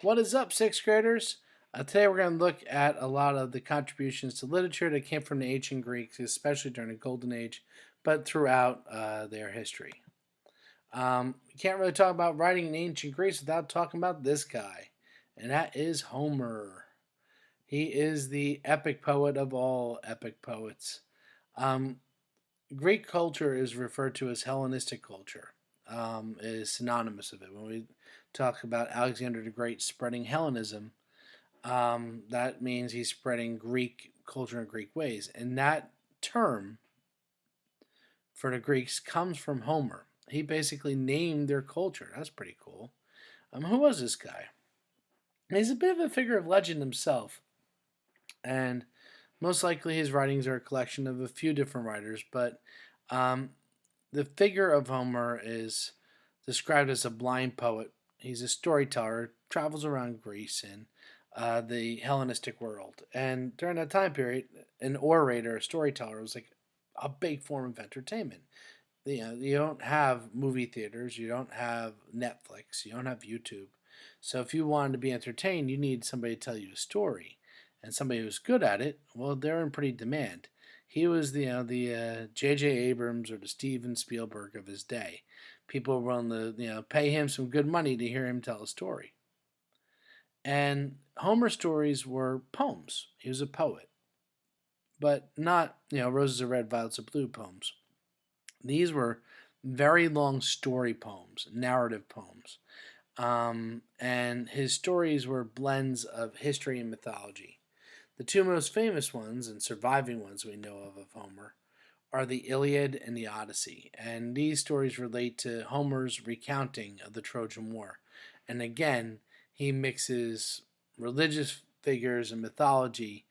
What is up, sixth graders? Today we're going to look at a lot of the contributions to literature that came from the ancient Greeks, especially during the Golden Age, but throughout their history. You can't really talk about writing in ancient Greece without talking about this guy, and that is Homer. He is the epic poet of all epic poets. Um, Greek culture is referred to as Hellenistic culture. Is synonymous with it. When we talk about Alexander the Great spreading Hellenism, that means he's spreading Greek culture in Greek ways. And that term for the Greeks comes from Homer. He basically named their culture. That's pretty cool. Who was this guy? He's a bit of a figure of legend himself. And most likely his writings are a collection of a few different writers, but um, the figure of Homer is described as a blind poet. He's a storyteller, travels around Greece and the Hellenistic world. And during that time period, an orator, a storyteller, was like a big form of entertainment. You don't have movie theaters, you don't have Netflix, you don't have YouTube. So if you wanted to be entertained, you need somebody to tell you a story, and somebody who's good at it. Well, they're in pretty demand. He was the J.J. Abrams or the Steven Spielberg of his day. People were willing to pay him some good money to hear him tell a story. And Homer's stories were poems. He was a poet, but not roses are red, violets are blue poems. These were very long story poems, narrative poems. And his stories were blends of history and mythology. The two most famous ones and surviving ones we know of Homer are the Iliad and the Odyssey. And these stories relate to Homer's recounting of the Trojan War. And again, he mixes religious figures and mythology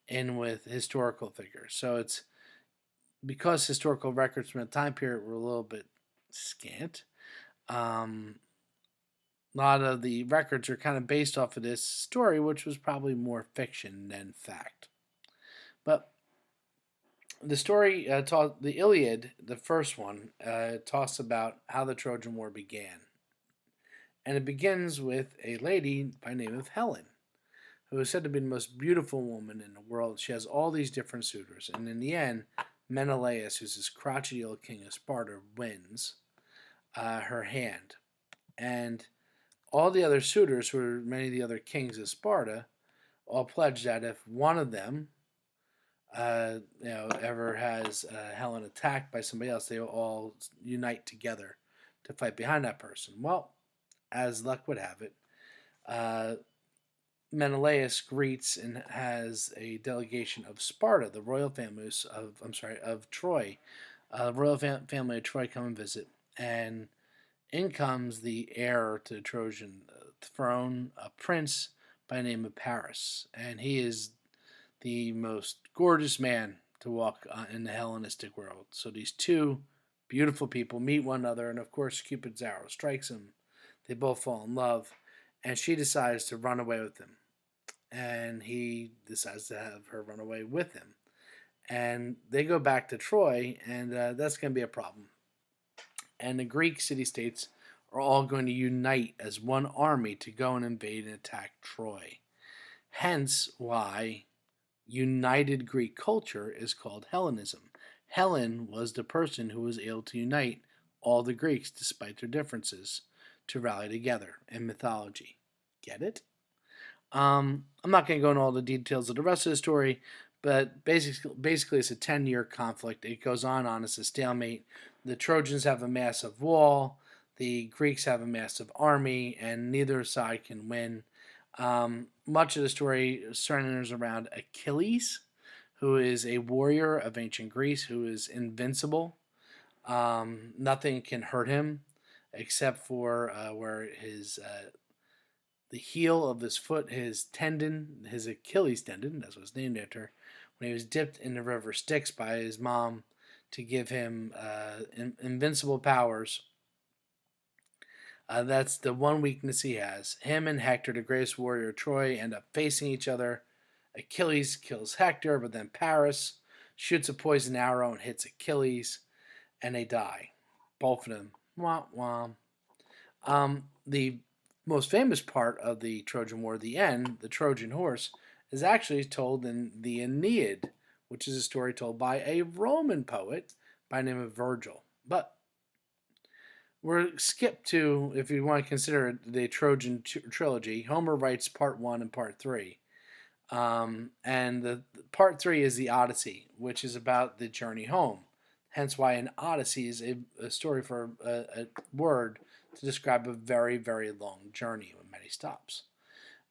in with historical figures. So it's because historical records from the time period were a little bit scant. A lot of the records are kind of based off of this story, which was probably more fiction than fact. But the story, the Iliad, the first one, talks about how the Trojan War began. And it begins with a lady by the name of Helen, who is said to be the most beautiful woman in the world. She has all these different suitors. And in the end, Menelaus, who's this crotchety old king of Sparta, wins her hand. And all the other suitors, who were many of the other kings of Sparta, all pledged that if one of them, ever has Helen attacked by somebody else, they will all unite together to fight behind that person. Well, as luck would have it, Menelaus greets and has a delegation of Sparta, the royal families of Troy, royal family of Troy come and visit, and in comes the heir to the Trojan throne, a prince by the name of Paris, and he is the most gorgeous man to walk in the Hellenistic world. So these two beautiful people meet one another, and of course Cupid's arrow strikes him. They both fall in love, and she decides to run away with him, and he decides to have her run away with him. And they go back to Troy, and that's going to be a problem. And the Greek city states are all going to unite as one army to go and invade and attack Troy. Hence why united Greek culture is called Hellenism. Helen was the person who was able to unite all the Greeks despite their differences to rally together in mythology. Get it? I'm not going to go into all the details of the rest of the story, but basically it's a 10-year conflict. It goes on as a stalemate. The Trojans have a massive wall, the Greeks have a massive army, and neither side can win. Much of the story centers around Achilles, who is a warrior of ancient Greece who is invincible. Nothing can hurt him except for where his the heel of his foot, his tendon, his Achilles tendon, that's what it's named after, when he was dipped in the river Styx by his mom to give him invincible powers. That's the one weakness he has. Him and Hector, the greatest warrior of Troy, end up facing each other. Achilles kills Hector, but then Paris shoots a poison arrow and hits Achilles, and they die. Both of them. Wah, wah. The Most famous part of the Trojan War, the end, the Trojan horse, is actually told in the Aeneid, which is a story told by a Roman poet by the name of Virgil. But we're skipped to, if you want to consider the Trojan trilogy, Homer writes part one and part three. And the part three is the Odyssey, which is about the journey home. Hence why an Odyssey is a story for a word to describe a very, very long journey with many stops.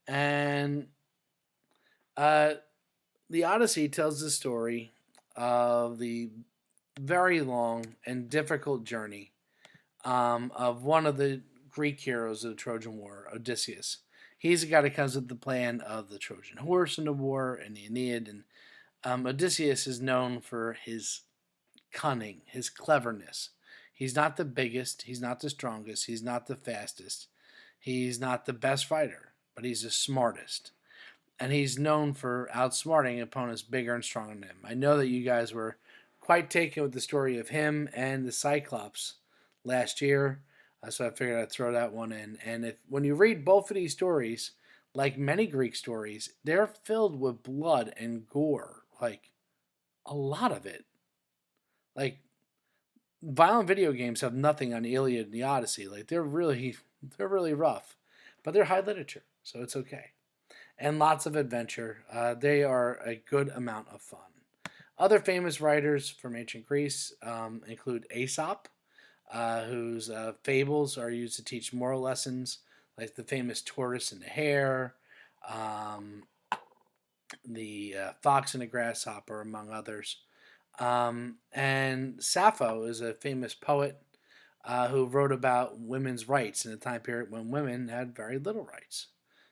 And uh, the Odyssey tells the story of the very long and difficult journey of one of the Greek heroes of the Trojan War, Odysseus. He's the guy that comes with the plan of the Trojan horse in the war and the Aeneid. And Odysseus is known for his cunning, his cleverness. He's not the biggest, he's not the strongest, he's not the fastest, he's not the best fighter, but he's the smartest. And he's known for outsmarting opponents bigger and stronger than him. I know that you guys were quite taken with the story of him and the Cyclops last year, so I figured I'd throw that one in. And if when you read both of these stories, like many Greek stories, they're filled with blood and gore, like a lot of it. Like violent video games have nothing on the Iliad and the Odyssey. Like they're really rough, but they're high literature, so it's okay. And lots of adventure. They are a good amount of fun. Other famous writers from ancient Greece include Aesop, whose fables are used to teach moral lessons, like the famous tortoise and the hare, um, the fox and the grasshopper, among others. And Sappho is a famous poet who wrote about women's rights in a time period when women had very little rights.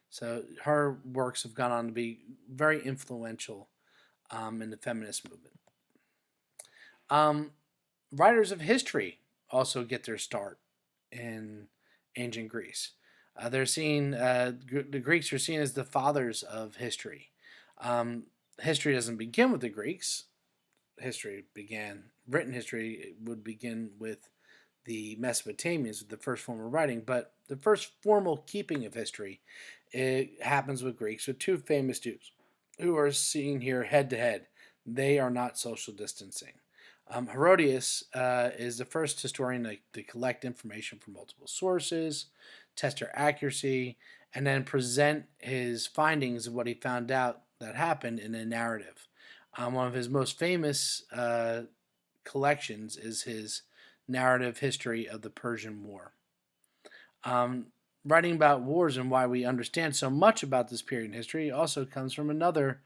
So her works have gone on to be very influential in the feminist movement. Um, Writers of history also get their start in ancient Greece. The Greeks are seen as the fathers of history. Um, History doesn't begin with the Greeks. Written history would begin with the Mesopotamians with the first form of writing, but the first formal keeping of history it happens with Greeks with two famous Jews who are seen here head to head. They are not social distancing. Herodias is the first historian to collect information from multiple sources, test their accuracy, and then present his findings of what he found out that happened in a narrative. One of his most famous collections is his narrative history of the Persian War. Um, Writing about wars and why we understand so much about this period in history also comes from another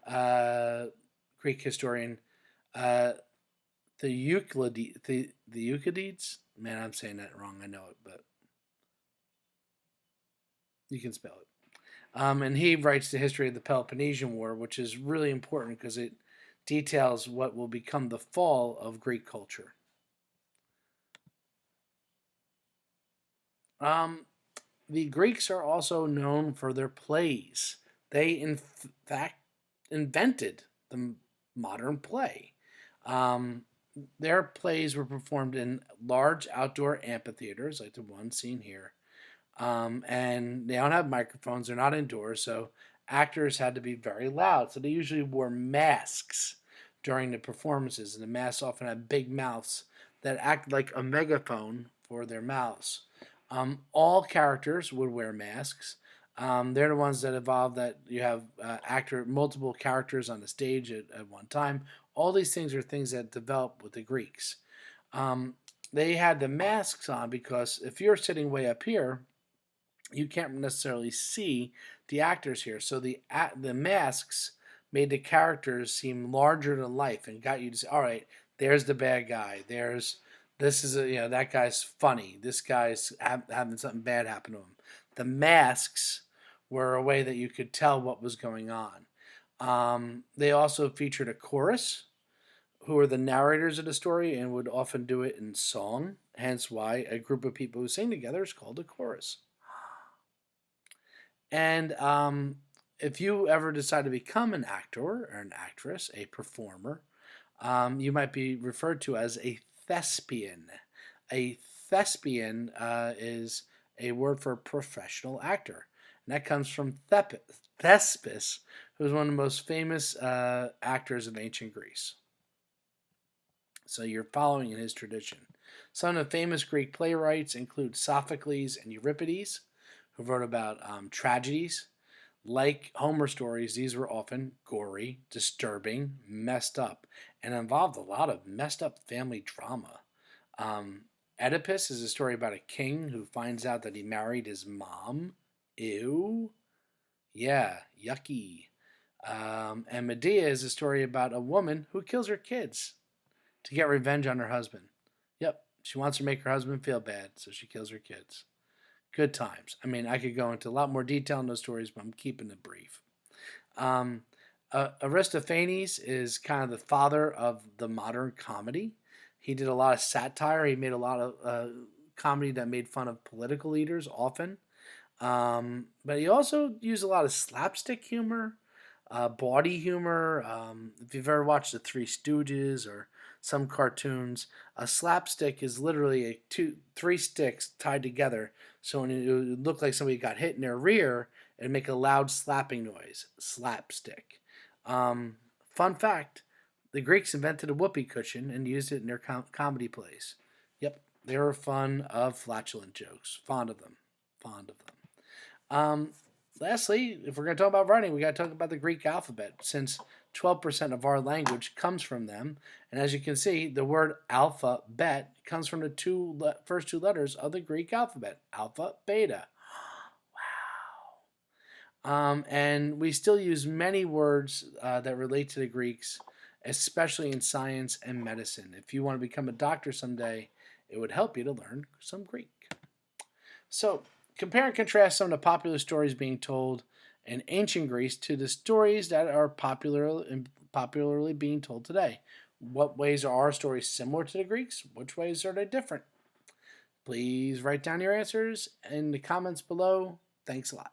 uh, Greek historian, uh, the Euclides. Man, I'm saying that wrong. I know it, but you can spell it. And he writes the history of the Peloponnesian War, which is really important because it details what will become the fall of Greek culture. Um, the Greeks are also known for their plays. They, in fact, invented the modern play. Um, their plays were performed in large outdoor amphitheaters, like the one seen here. And they don't have microphones, they're not indoors, so actors had to be very loud. So they usually wore masks during the performances, and the masks often had big mouths that act like a megaphone for their mouths. All characters would wear masks. They're the ones that evolved that you have multiple characters on the stage at one time. All these things are things that developed with the Greeks. Um, they had the masks on because if you're sitting way up here, you can't necessarily see the actors here. So the masks made the characters seem larger than life and got you to say, all right, there's the bad guy. That guy's funny. This guy's having something bad happen to him. The masks were a way that you could tell what was going on. They also featured a chorus, who are the narrators of the story and would often do it in song. Hence why a group of people who sing together is called a chorus. And if you ever decide to become an actor or an actress, a performer, you might be referred to as a thespian. A thespian is a word for professional actor. And that comes from Thespis, who was one of the most famous actors of ancient Greece. So you're following in his tradition. Some of the famous Greek playwrights include Sophocles and Euripides, who wrote about tragedies. Like Homer stories, these were often gory, disturbing, messed up, and involved a lot of messed up family drama. Um, Oedipus is a story about a king who finds out that he married his mom. Ew. Yeah, yucky. And Medea is a story about a woman who kills her kids to get revenge on her husband. Yep, she wants to make her husband feel bad, so she kills her kids. Good times. I mean, I could go into a lot more detail in those stories, but I'm keeping it brief. Um, Aristophanes is kind of the father of the modern comedy. He did a lot of satire. He made a lot of comedy that made fun of political leaders often. But he also used a lot of slapstick humor, bawdy humor. If you've ever watched the Three Stooges or some cartoons, a slapstick is literally three sticks tied together. So when it would look like somebody got hit in their rear, it'd make a loud slapping noise. Slapstick. Fun fact: the Greeks invented a whoopee cushion and used it in their comedy plays. Yep, they were fond of flatulent jokes. Fond of them. Fond of them. Um, Lastly, if we're going to talk about writing, we got to talk about the Greek alphabet, since 12% of our language comes from them. And as you can see, the word alphabet comes from the first two letters of the Greek alphabet, alpha, beta. And we still use many words that relate to the Greeks, especially in science and medicine. If you want to become a doctor someday, it would help you to learn some Greek. So, compare and contrast some of the popular stories being told in ancient Greece to the stories that are popularly being told today. What ways are our stories similar to the Greeks? Which ways are they different? Please write down your answers in the comments below. Thanks a lot.